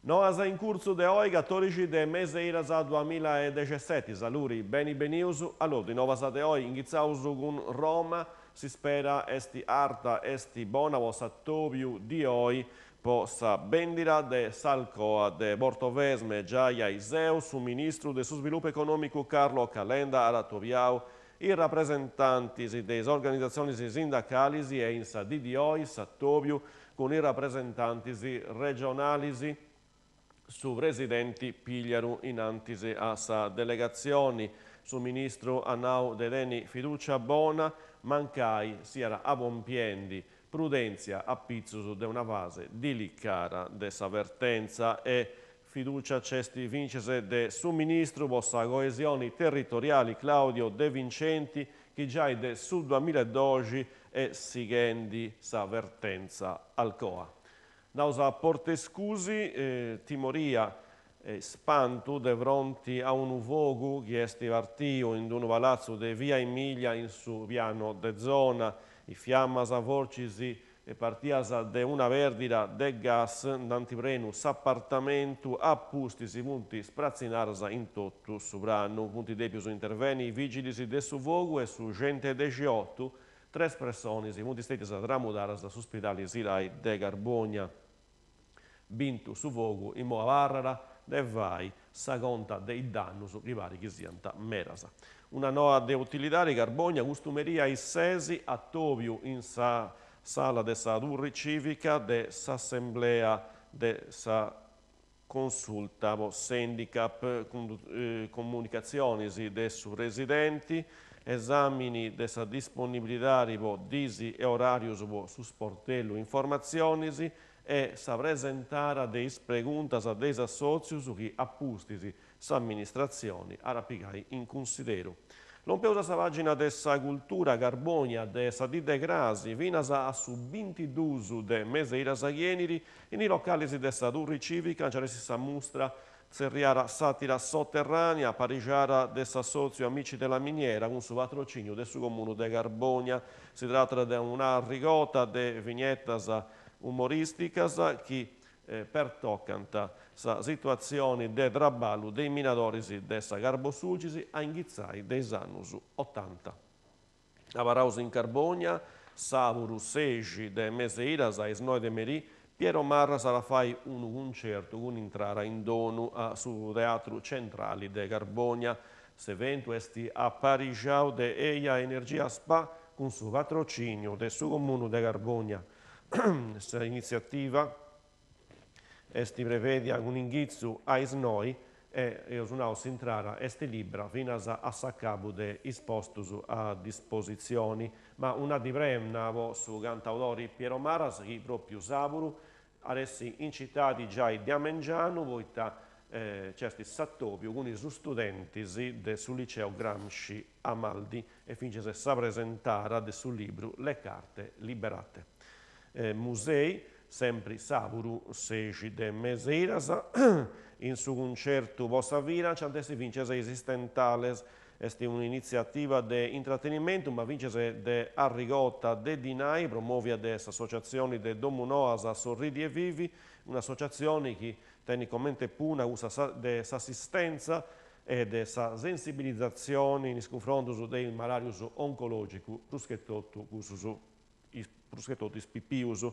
Nós in curso de hoy, 14 de meseiras a 2017, saluri beni beniusu, allora, di novas de hoy, ingizausu con Roma, si spera esti arta, esti bona, vos attobiu di hoy, possa bendira de Salcoa de Bortovesme, Giaia Iseu, su ministro de su sviluppo economico Carlo Calenda, aratoviau, i rappresentanti delle organizzazioni sindacali e in di hoy, s'attobiu, con i rappresentanti regionali, su residenti pigliaru in antisi a sa delegazioni su ministro Anau Dedeni fiducia bona mancai sia a buonpiendi prudenzia a pizzusu de una vase di liccara de s'avvertenza e fiducia cesti vincese de su ministro vossa coesioni territoriali Claudio De Vincenti che già de su 2012 e sighendi s'avvertenza Alcoa. Nausa porte scusi, timoria spantu de fronti a un uvogu che esti vartio in un palazzo de via Emilia in su piano de zona, i fiammas a vorcisi e partiasa de una verdira de gas d'antiprenu s'appartamentu appustisi punti sprazzinarsa in tottu sovrano, punti depius interveni vigilisi de su vogu e su gente de Giottu, tre persone, punti stetis a tramudarsa suspitali sirai de Garbogna. Bintu su vogu in moa varrara de vai sa conta dei danni su ripari che sianta merasa. Una noa de utilitari Garbogna costumeria issesi a Toviu in sa sala de sa turri civica de s'assemblea de sa consulta handicap comunicazioni de su residenti esamini de sa disponibilità disi e orarius su sportello informazioni e sa presentare dei preguntas a dei associus che appustisi s'amministrazioni a rapigai in considero. Lompeusa sa pagina de sa cultura Garbogna de sa di de Grasi vinas a su 22 de meseiras a Ieniri in i locali de sa turri civica c'aresi sa mostra serriara satira sotterranea parigiara de sa sozio Amici della Miniera con su patrocinio de su comune de Garbogna. Si tratta de una rigota de vignettas umoristicas che pertoccanta sa situazioni de traballo dei minatori de sa Garbosulgisi a inghizzai dei annus 80. Avaraus in Garbogna, Savuru 6 de meseiras a Isnoi de Meri, Piero Marra sarà fai un concerto con entrare in dono su Teatro Centrali de Garbogna. S'evento esti a Parigiau de Eia Energia Spa con su patrocinio de su comune de Garbogna. Questa iniziativa esti prevedia un inghizzo a Isnoi e usunau s'intrara esti libra fino a saccabu de ispostus a disposizioni, ma una di premnavo su cantautori Piero Maras che proprio Savuru aressi incitati già di Amengiano, poiché c'è Sattopio con i studenti del liceo Gramsci a Maldi e finge sa presentare sul libro Le carte liberate. Musei, sempre Savuru, 6 de meseiras, in su concerto Vossa Vira, c'antesi vincese esistentales, esti un'iniziativa di intrattenimento, ma vincese de Arrigota de Dinai, promuovia des associazioni de Domunoasa Sorridi e Vivi, un'associazione che tecnicamente puna usa de assistenza e de sensibilizzazione in confronto dei malarius oncologici, pruschettotu spipius,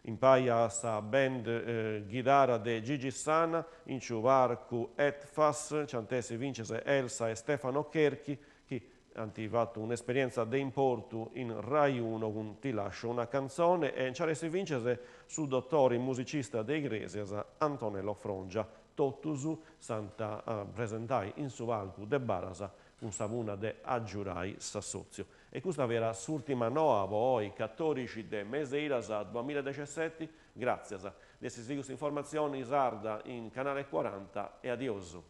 in paia sa band ghidara de Gigi Sana, in ciuvarcu Etfas, c'antesi vincese Elsa e Stefano Cherchi, che hanno fatto un'esperienza de importo in Rai 1 con Ti lascio una canzone, e c'aresi vincese su dottore musicista de Iglesias Antonello Frongia, tottusu santa presentai in su valcu de Barasa, un savuna de aggiurai s'assozio. E questa era l'ultima nuova poi 14 de meseiras a 2017. Grazie. Queste sono le informazioni sarda in canale 40 e adioso.